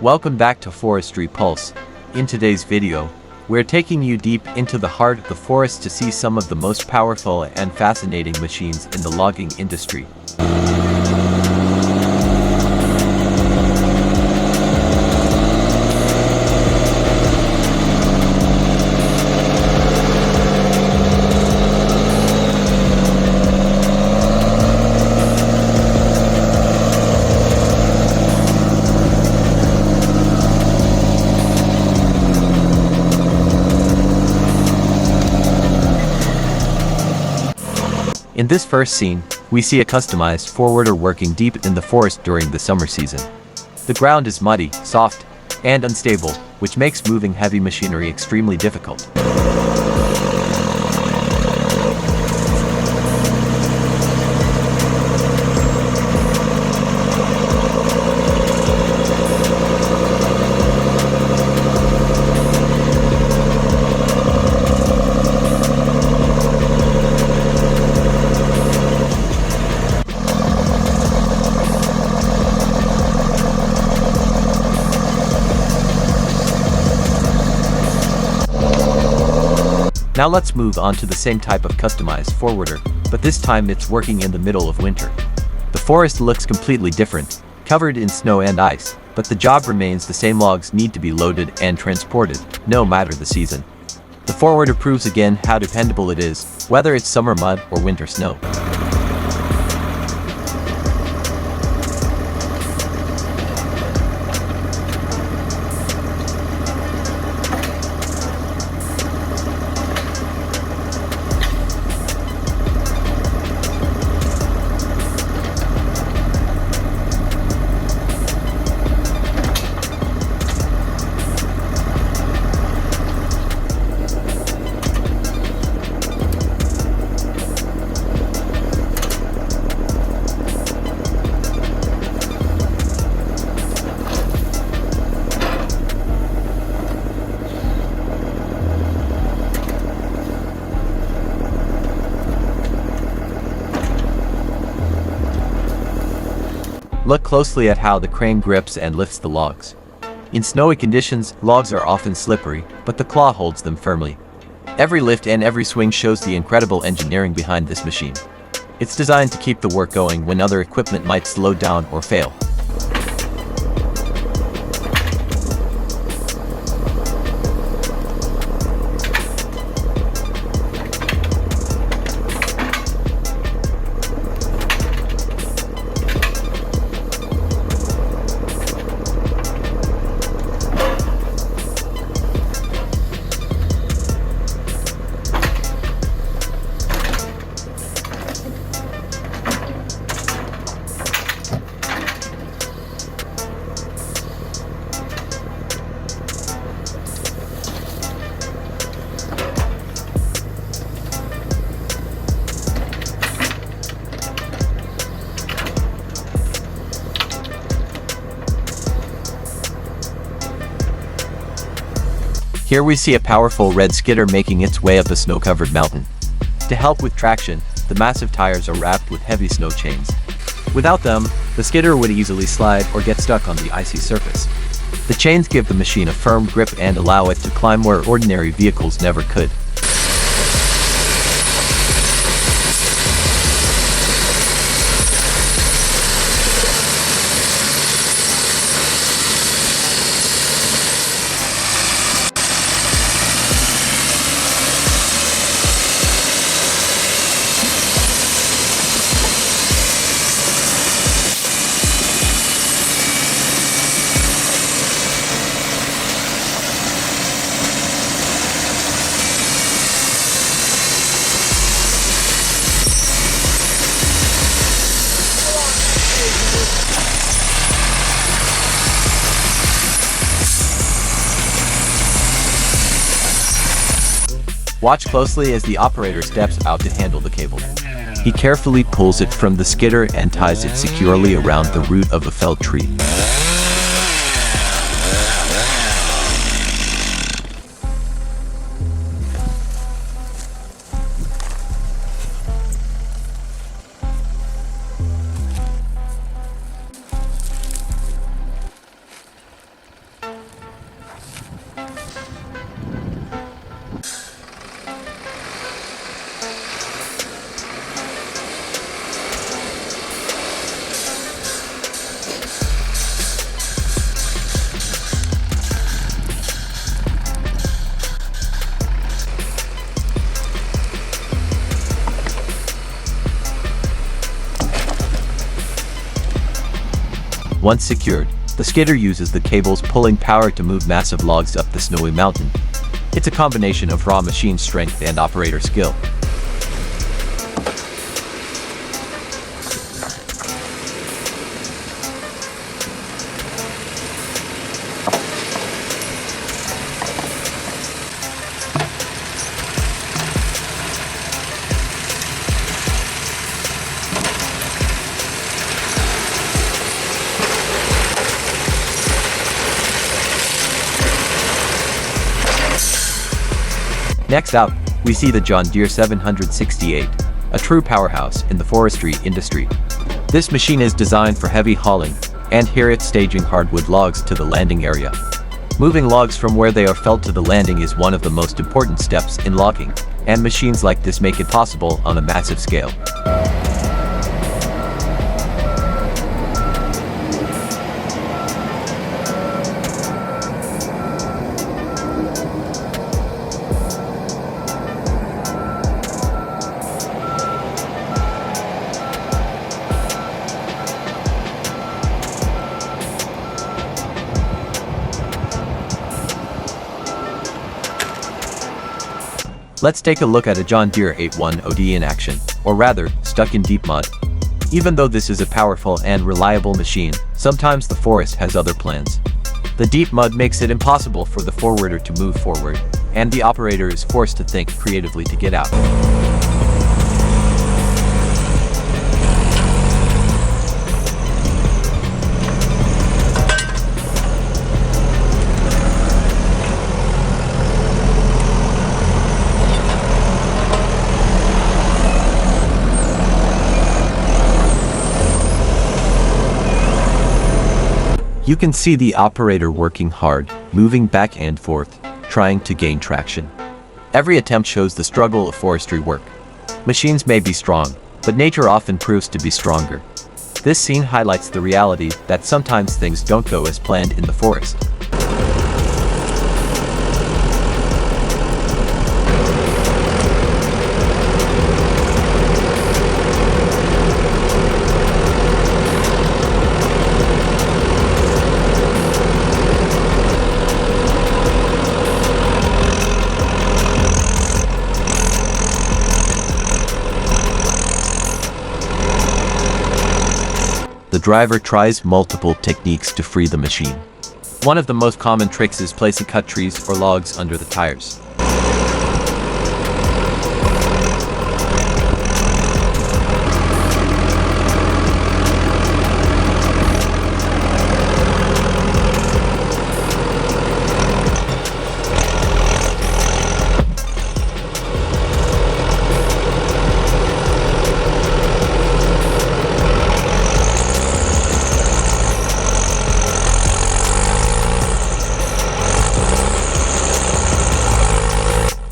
Welcome back to Forestry Pulse. In today's video, we're taking you deep into the heart of the forest to see some of the most powerful and fascinating machines in the logging industry. In this first scene, we see a customized forwarder working deep in the forest during the summer season. The ground is muddy, soft, and unstable, which makes moving heavy machinery extremely difficult. Now let's move on to the same type of customized forwarder, but this time it's working in the middle of winter. The forest looks completely different, covered in snow and ice, but the job remains the same. Logs need to be loaded and transported, no matter the season. The forwarder proves again how dependable it is, whether it's summer mud or winter snow. Look closely at how the crane grips and lifts the logs. In snowy conditions, logs are often slippery, but the claw holds them firmly. Every lift and every swing shows the incredible engineering behind this machine. It's designed to keep the work going when other equipment might slow down or fail. Here we see a powerful red skidder making its way up a snow-covered mountain. To help with traction, the massive tires are wrapped with heavy snow chains. Without them, the skidder would easily slide or get stuck on the icy surface. The chains give the machine a firm grip and allow it to climb where ordinary vehicles never could. Watch closely as the operator steps out to handle the cable. He carefully pulls it from the skidder and ties it securely around the root of a felled tree. Once secured, the skidder uses the cable's pulling power to move massive logs up the snowy mountain. It's a combination of raw machine strength and operator skill. Next up, we see the John Deere 768, a true powerhouse in the forestry industry. This machine is designed for heavy hauling, and here it's staging hardwood logs to the landing area. Moving logs from where they are felled to the landing is one of the most important steps in logging, and machines like this make it possible on a massive scale. Let's take a look at a John Deere 81OD in action, or rather, stuck in deep mud. Even though this is a powerful and reliable machine, sometimes the forest has other plans. The deep mud makes it impossible for the forwarder to move forward, and the operator is forced to think creatively to get out. You can see the operator working hard, moving back and forth, trying to gain traction. Every attempt shows the struggle of forestry work. Machines may be strong, but nature often proves to be stronger. This scene highlights the reality that sometimes things don't go as planned in the forest. The driver tries multiple techniques to free the machine. One of the most common tricks is placing cut trees or logs under the tires.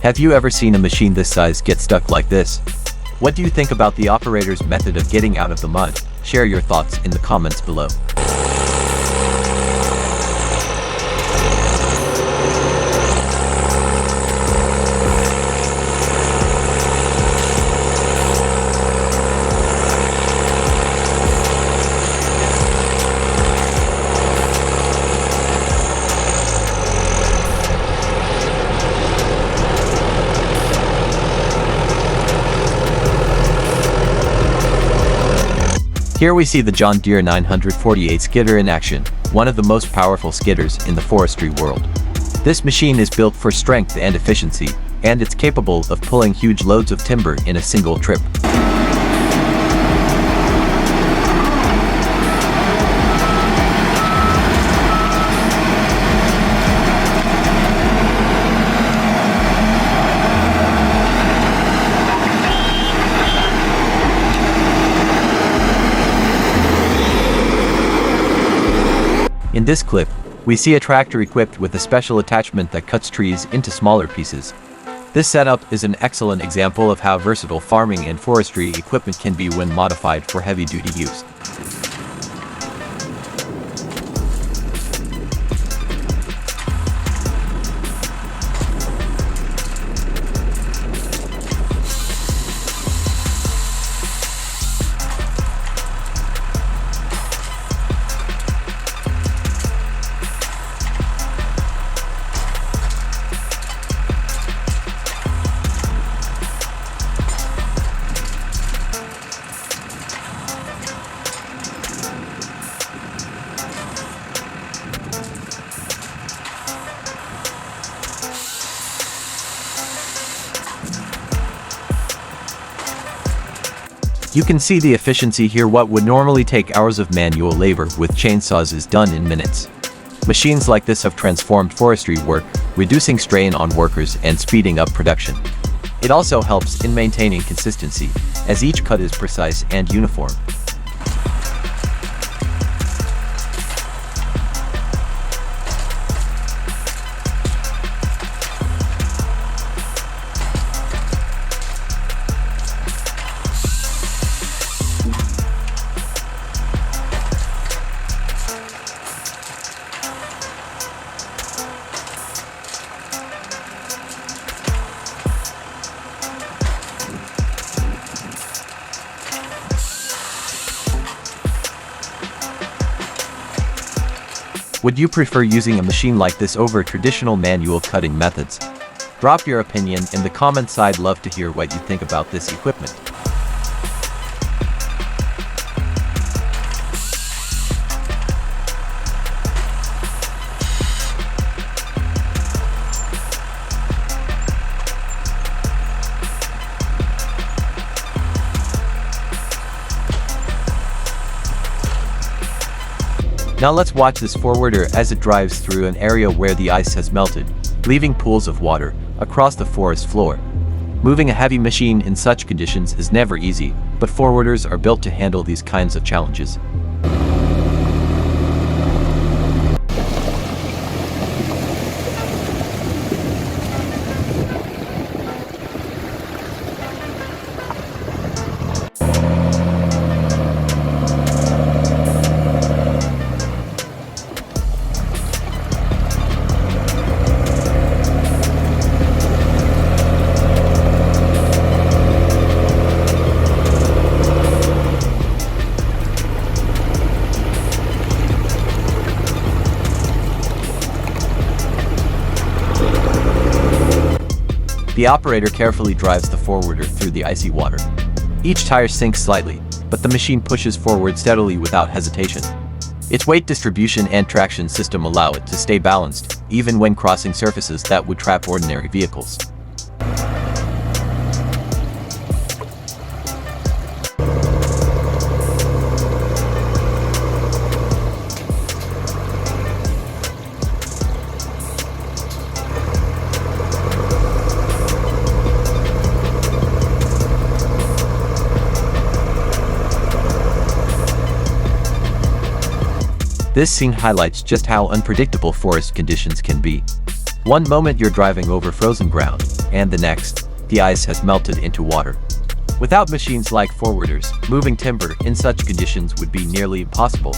Have you ever seen a machine this size get stuck like this? What do you think about the operator's method of getting out of the mud? Share your thoughts in the comments below. Here we see the John Deere 948 skidder in action, one of the most powerful skidders in the forestry world. This machine is built for strength and efficiency, and it's capable of pulling huge loads of timber in a single trip. In this clip, we see a tractor equipped with a special attachment that cuts trees into smaller pieces. This setup is an excellent example of how versatile farming and forestry equipment can be when modified for heavy-duty use. You can see the efficiency here. What would normally take hours of manual labor with chainsaws is done in minutes. Machines like this have transformed forestry work, reducing strain on workers and speeding up production. It also helps in maintaining consistency, as each cut is precise and uniform. Would you prefer using a machine like this over traditional manual cutting methods? Drop your opinion in the comments. I'd love to hear what you think about this equipment. Now let's watch this forwarder as it drives through an area where the ice has melted, leaving pools of water across the forest floor. Moving a heavy machine in such conditions is never easy, but forwarders are built to handle these kinds of challenges. The operator carefully drives the forwarder through the icy water. Each tire sinks slightly, but the machine pushes forward steadily without hesitation. Its weight distribution and traction system allow it to stay balanced, even when crossing surfaces that would trap ordinary vehicles. This scene highlights just how unpredictable forest conditions can be. One moment you're driving over frozen ground, and the next, the ice has melted into water. Without machines like forwarders, moving timber in such conditions would be nearly impossible.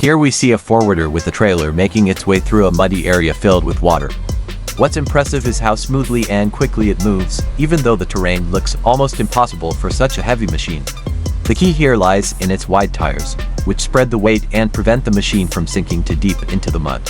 Here we see a forwarder with a trailer making its way through a muddy area filled with water. What's impressive is how smoothly and quickly it moves, even though the terrain looks almost impossible for such a heavy machine. The key here lies in its wide tires, which spread the weight and prevent the machine from sinking too deep into the mud.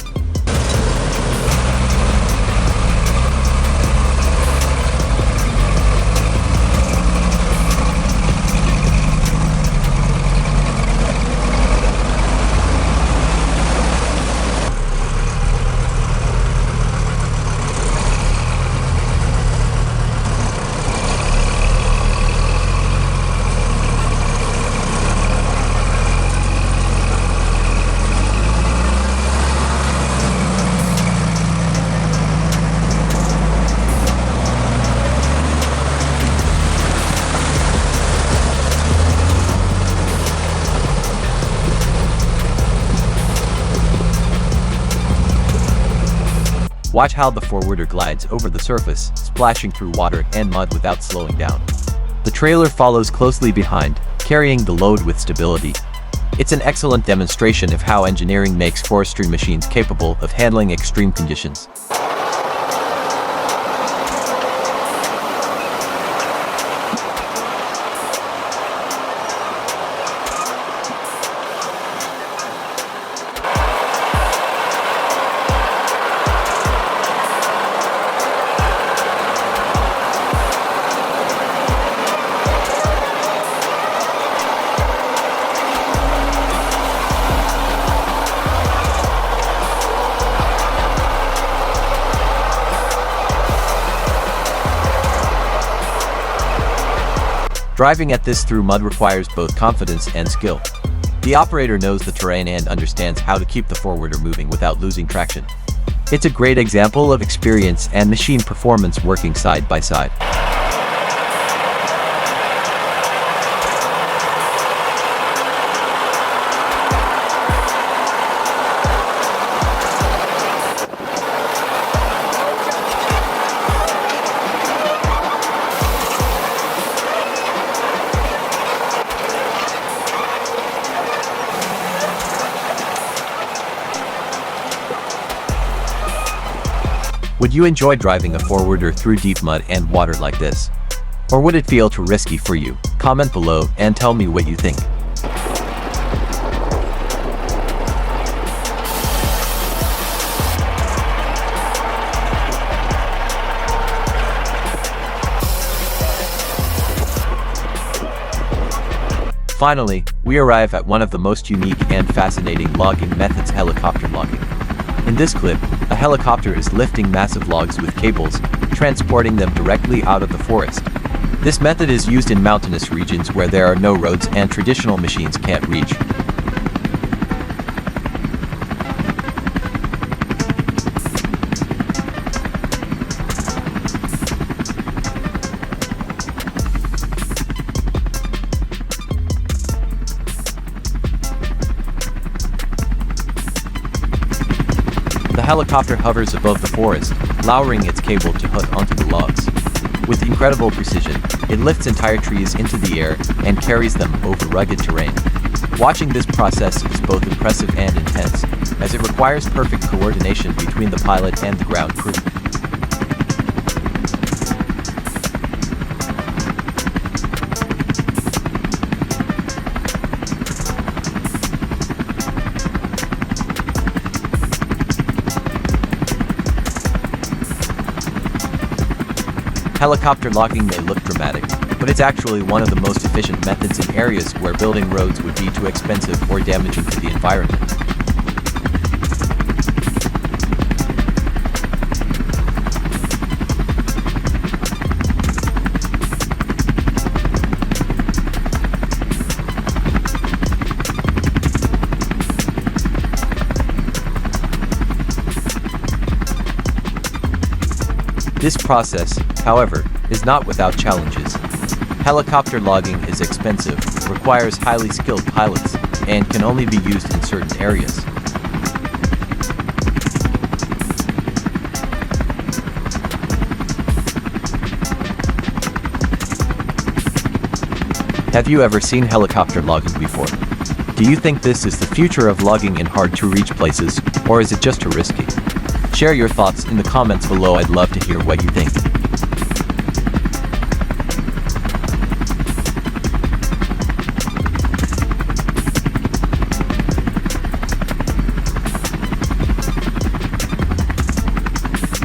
Watch how the forwarder glides over the surface, splashing through water and mud without slowing down. The trailer follows closely behind, carrying the load with stability. It's an excellent demonstration of how engineering makes forestry machines capable of handling extreme conditions. Driving at this through mud requires both confidence and skill. The operator knows the terrain and understands how to keep the forwarder moving without losing traction. It's a great example of experience and machine performance working side by side. Would you enjoy driving a forwarder through deep mud and water like this? Or would it feel too risky for you? Comment below and tell me what you think. Finally, we arrive at one of the most unique and fascinating logging methods: helicopter logging. In this clip, a helicopter is lifting massive logs with cables, transporting them directly out of the forest. This method is used in mountainous regions where there are no roads and traditional machines can't reach. The helicopter hovers above the forest, lowering its cable to hook onto the logs. With incredible precision, it lifts entire trees into the air and carries them over rugged terrain. Watching this process is both impressive and intense, as it requires perfect coordination between the pilot and the ground crew. Helicopter logging may look dramatic, but it's actually one of the most efficient methods in areas where building roads would be too expensive or damaging to the environment. This process, however, is not without challenges. Helicopter logging is expensive, requires highly skilled pilots, and can only be used in certain areas. Have you ever seen helicopter logging before? Do you think this is the future of logging in hard-to-reach places, or is it just too risky? Share your thoughts in the comments below. I'd love to hear what you think.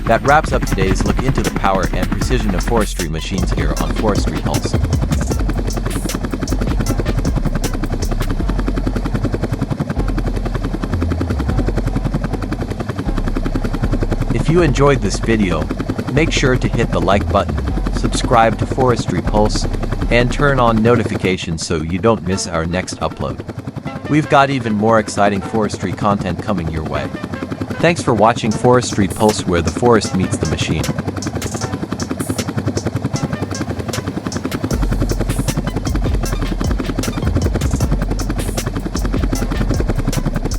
That wraps up today's look into the power and precision of forestry machines here on Forestry Pulse. If you enjoyed this video, make sure to hit the like button, subscribe to Forestry Pulse, and turn on notifications so you don't miss our next upload. We've got even more exciting forestry content coming your way. Thanks for watching Forestry Pulse, where the forest meets the machine.